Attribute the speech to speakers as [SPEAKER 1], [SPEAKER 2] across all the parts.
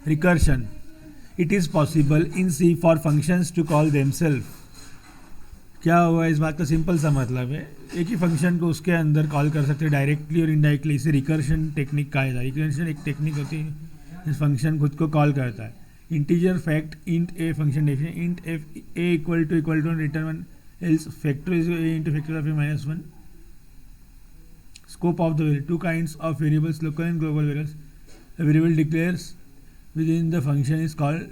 [SPEAKER 1] Recursion. It is possible in C for functions to call themselves. क्या हुआ इस बात का सिंपल सा मतलब है, एक ही फंक्शन को उसके अंदर कॉल कर सकते हैं डायरेक्टली और इनडायरेक्टली. इसे रिकर्शन टेक्निक कहा जाता है. रिकर्शन एक टेक्निक होती है, इस फंक्शन खुद को कॉल करता है. Integer fact int a function definition int f a equal to return one else factor is a into factor of a minus one. Scope of the variable. Two kinds of variables, local and global variables. A variable declares within the function is called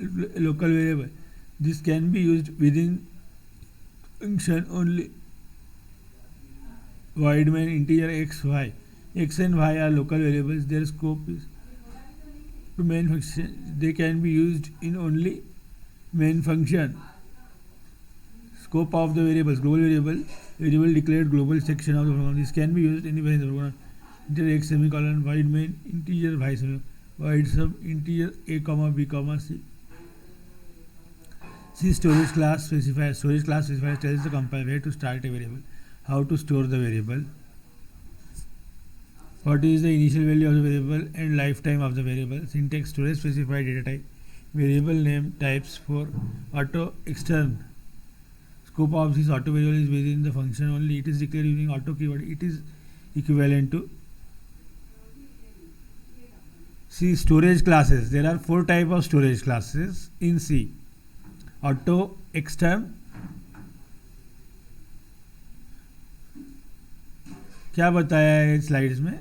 [SPEAKER 1] local variable. This can be used within function only. Void main integer x, y. X and y are local variables. Their scope is to main function. They can be used in only main function. Scope of the variables. Global variable declared global section of the program. This can be used anywhere in the program. Integer x semicolon void main integer y semicolon void sub integer a comma b comma c. C storage class specifier. Storage class specifier tells the compiler where to start a variable, how to store the variable, what is the initial value of the variable and lifetime of the variable. Syntax. Storage specifier data type, variable name types for auto extern. Scope of this auto variable is within the function only. It is declared using auto keyword. It is equivalent to C. Storage classes. There are 4 types of storage classes in C. Auto extern. क्या बताया है slides में?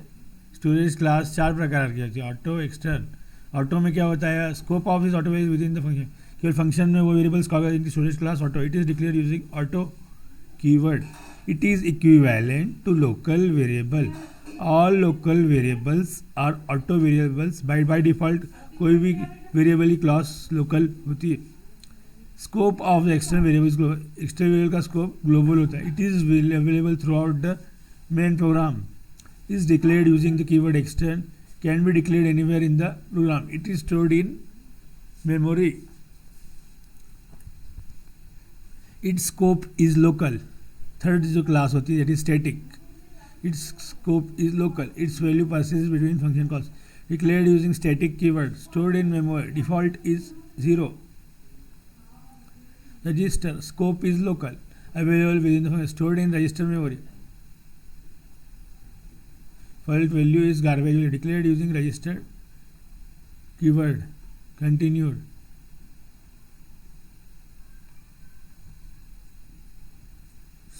[SPEAKER 1] Storage class 4 प्रकार की होती है. Auto extern. Auto में क्या होता है? Scope of this auto variable within the function. केवल फंक्शन में वो वेरिएबल्स कॉल करते हैं. Storage class auto. It is declare using auto keyword. It is equivalent to local variable. All local variables are auto variables. By default कोई भी variable की class local होती है. Scope of the external variables. External variable का scope global होता है. It is available throughout the main program. is declared using the keyword extern. Can be declared anywhere in the program. It is stored in memory. Its scope is local. Third जो class होती है that is static. Its scope is local. Its value passes between function calls. Declared using static keyword. Stored in memory. Default is 0. Register. Scope is local. Available within the function. Stored in register memory. Default value is garbage value. Declared using register keyword. Continued.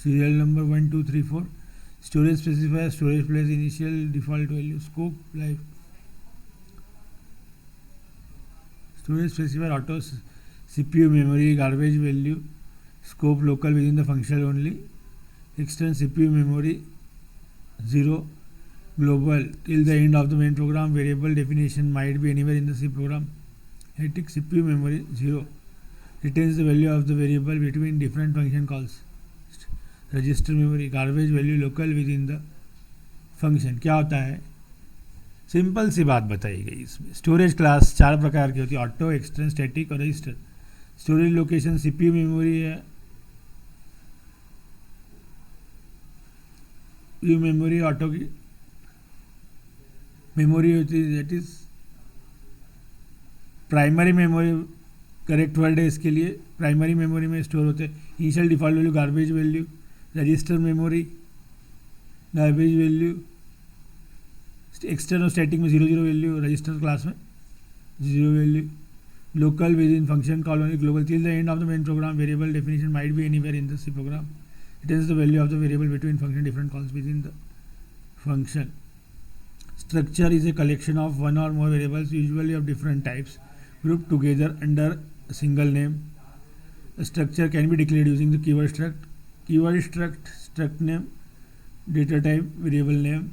[SPEAKER 1] Serial number 1 2 3 4. Storage specifier. Storage place initial default value. Scope life. Storage specifier auto. CPU memory garbage value. Scope local within the function only. External CPU memory 0. Global till the end of the main program. Variable definition might be anywhere in the C program. Static CPU memory 0. Retains the value of the variable between different function calls. Register memory garbage value local within the function. क्या होता है? Simple सी बात बताई गई इसमें. Storage class 4 प्रकार की होती है. ऑटो, एक्सटर्न, स्टैटिक और register. Storage location CPU memory है. यू मेमोरी ऑटो की मेमोरी होती है. That is primary memory. Correct word है इसके लिए. प्राइमरी मेमोरी में स्टोर होते हैं. Initial default value garbage value. Register memory garbage value. External static में 0 वैल्यू. रजिस्टर क्लास में 0 value. Local within function call only. Global till the end of the main program. Variable definition might be anywhere in the C program. It is the value of the variable between function different calls within the function. Structure is a collection of one or more variables, usually of different types, grouped together under a single name. A structure can be declared using the keyword struct. Keyword struct name, data type, variable name.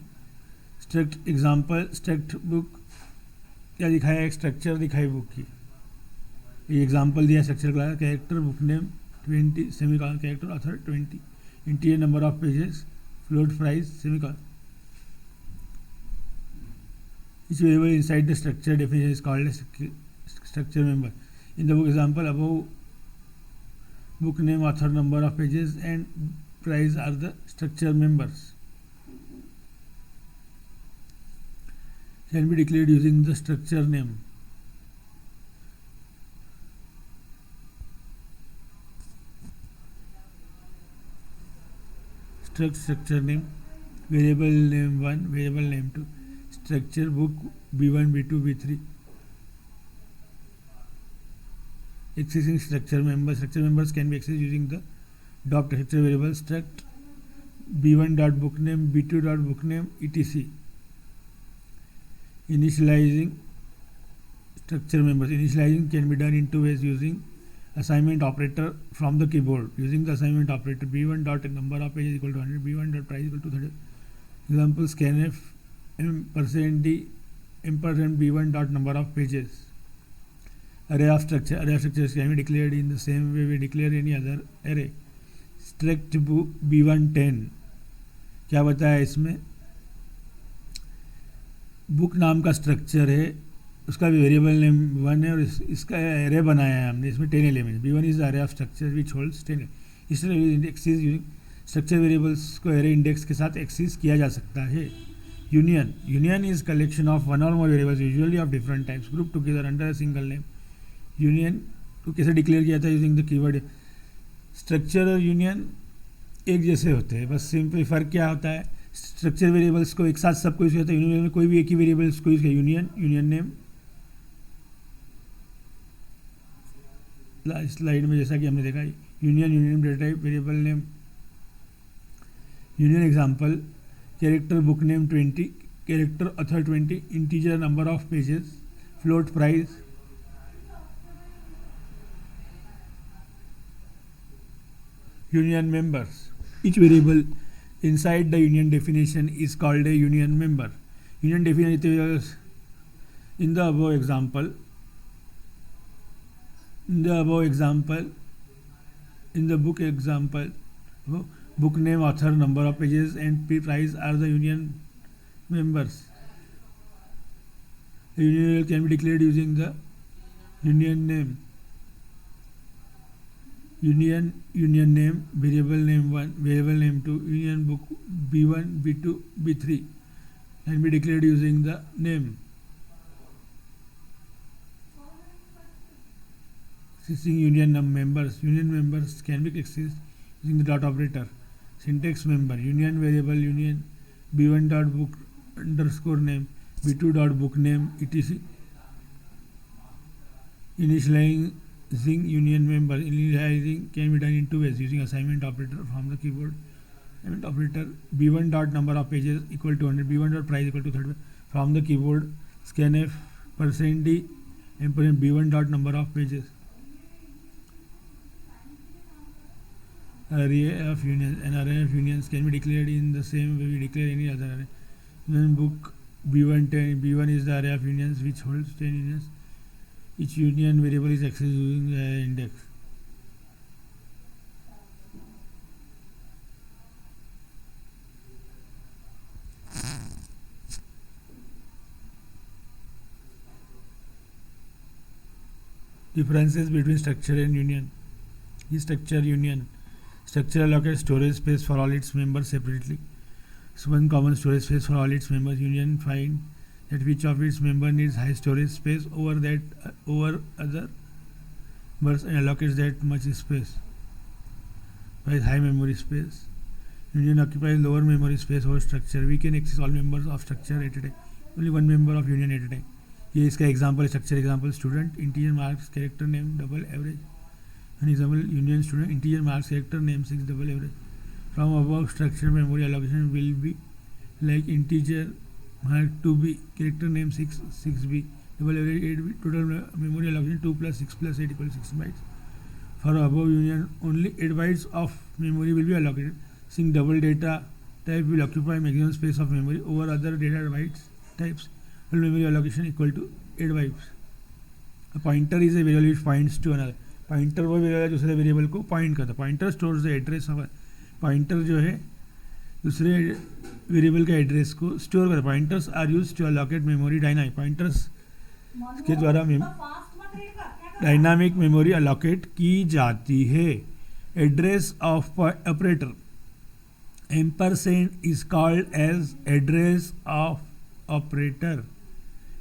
[SPEAKER 1] Struct example, struct book. क्या दिखाया? एक structure दिखाई book की. ये example दिया structure class. Character book name 20 semicolon. Character author 20. Interior number of pages. Float price semicolon. Each variable inside the structure definition is called a structure member. In the book example above, book name, author, number of pages and price are the structure members. Can be declared using the structure name. structure name, variable name 1, variable name 2, structure book B1, B2, B3. Accessing structure members. Structure members can be accessed using the dot structure variable struct B1 dot book name, B2 dot book name, etc. Initializing structure members. Initializing can be done in two ways: using assignment operator from the keyboard. Using the assignment operator, B1 dot number of pages equal to 100, B1 dot price equal to 30. Example: scanf %d %b1 dot number of pages. Array of structure. Array of structures can be declared in the same way we declare any other array. Struct B1 10. क्या बताया इसमें? Book नाम का structure है, उसका भी variable name 1 है और इसका एरे बनाया है हमने, इसमें 10 element. B1 is the array of structure which holds 10. इस तरह एक्सेस यूजिंग स्ट्रक्चर वेरिएबल्स को एरे इंडेक्स के साथ एक्सेस किया जा सकता है. Union. Union is collection of one और more variables usually of different types group together under a single name. Union को कैसे डिक्लेयर किया था? Using the keyword. स्ट्रक्चर और यूनियन एक जैसे होते हैं, बस सिंपल फ़र्क क्या होता है? स्ट्रक्चर वेरिएबल्स को एक साथ सबको यूज़ करता है, यूनियन में कोई भी एक ही वेरिएबल्स को यूज़ किया. यूनियन, यूनियन नेम स्लाइड में जैसा कि हमने देखा, union, union data type, variable name. Union example: character book name 20, character author 20, integer number of pages, float price. Union members. Each variable inside the union definition is called a union member. Union definition in the above example, in the book example, book name, author, number of pages and price are the union members. The union can be declared using the union name. Union, union name, variable name 1, variable name 2, union book B1, B2, B3 can be declared using the name. Accessing union members. Union members can be accessed using the dot operator. Syntax member. Union variable union B1 dot book underscore name, B2 dot book name, etc. Initializing union member. Initializing can be done in two ways: using assignment operator from the keyboard. Assignment operator B1 dot number of pages equal to 100, B1 dot price equal to 30 from the keyboard. Scanf %d %b1 dot number of pages. Array of unions. An array of unions can be declared in the same way we declare any other array. Union book B1 10. B1 is the array of unions which holds 10 unions. Each union variable is accessed using the index. Differences between structure and union. This structure union. Structure allocates storage space for all its members separately. So one common storage space for all its members. Union find that which of its member needs high storage space over other members and allocates that much space. By high memory space. Union occupies lower memory space over structure. We can access all members of structure at a time. Only one member of union at a time. ये इसका example, structure example: student, integer marks, character name, double average. An example: union student, integer marks, character name 6, double average. From above structure memory allocation will be like integer mark 2b, character name 6, 6b, double average 8b. Total memory allocation 2 plus 6 plus 8 equals 6 bytes. For above union, only 8 bytes of memory will be allocated. Since double data type will occupy maximum space of memory over other data bytes types, total memory allocation equal to 8 bytes. A pointer is a variable which points to another. Pointer वो variable है दूसरे variable को point करता है. Pointer stores the address of pointer जो है दूसरे variable का एड्रेस को स्टोर करता है. Pointers are use to allocate memory dynamic. Pointers के द्वारा डायनामिक मेमोरी अलोकेट की जाती है. Address of operator. Ampersand is called as address of operator.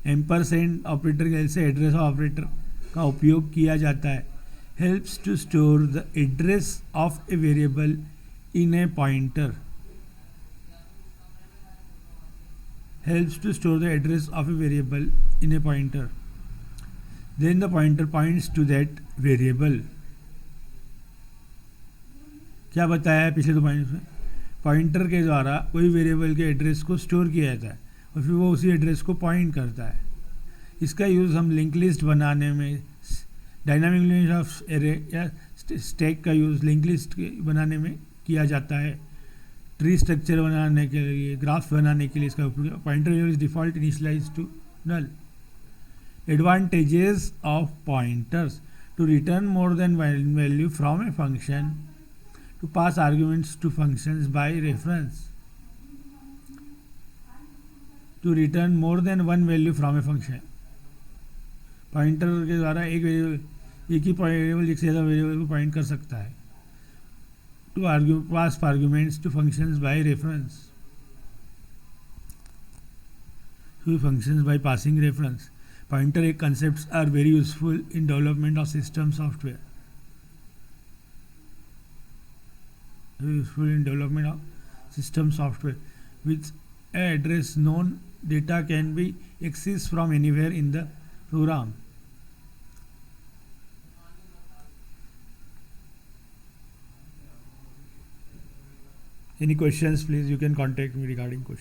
[SPEAKER 1] Ampersand operator जैसे एड्रेस ऑफ ऑपरेटर का उपयोग किया जाता है. Helps to store the address of a variable in a pointer. helps to store the address of a variable in a pointer. Then the pointer points to that variable. क्या बताया है पिछले 2 points में? पॉइंटर के द्वारा कोई variable के address को स्टोर किया जाता है और फिर वो उसी एड्रेस को पॉइंट करता है. इसका यूज़ हम लिंक लिस्ट बनाने में, डायनामिक लिस्ट ऑफ एरे या स्टैक का यूज़ लिंक लिस्ट बनाने में किया जाता है. ट्री स्ट्रक्चर बनाने के लिए, ग्राफ बनाने के लिए इसका उपयोग. Pointer is default initialize to null. Advantages of pointers: to return more than one value from a function, to pass arguments to functions by reference, to return more than one value from a function. Pointer के द्वारा एक ही variable एक से ज़्यादा variable को point कर सकता है. To pass arguments to functions by reference, to functions by passing reference. Pointer concepts are very useful in development of system software. Very useful in development of system software. With an address known, data can be accessed from anywhere in the program. Any questions, please? You can contact me regarding questions.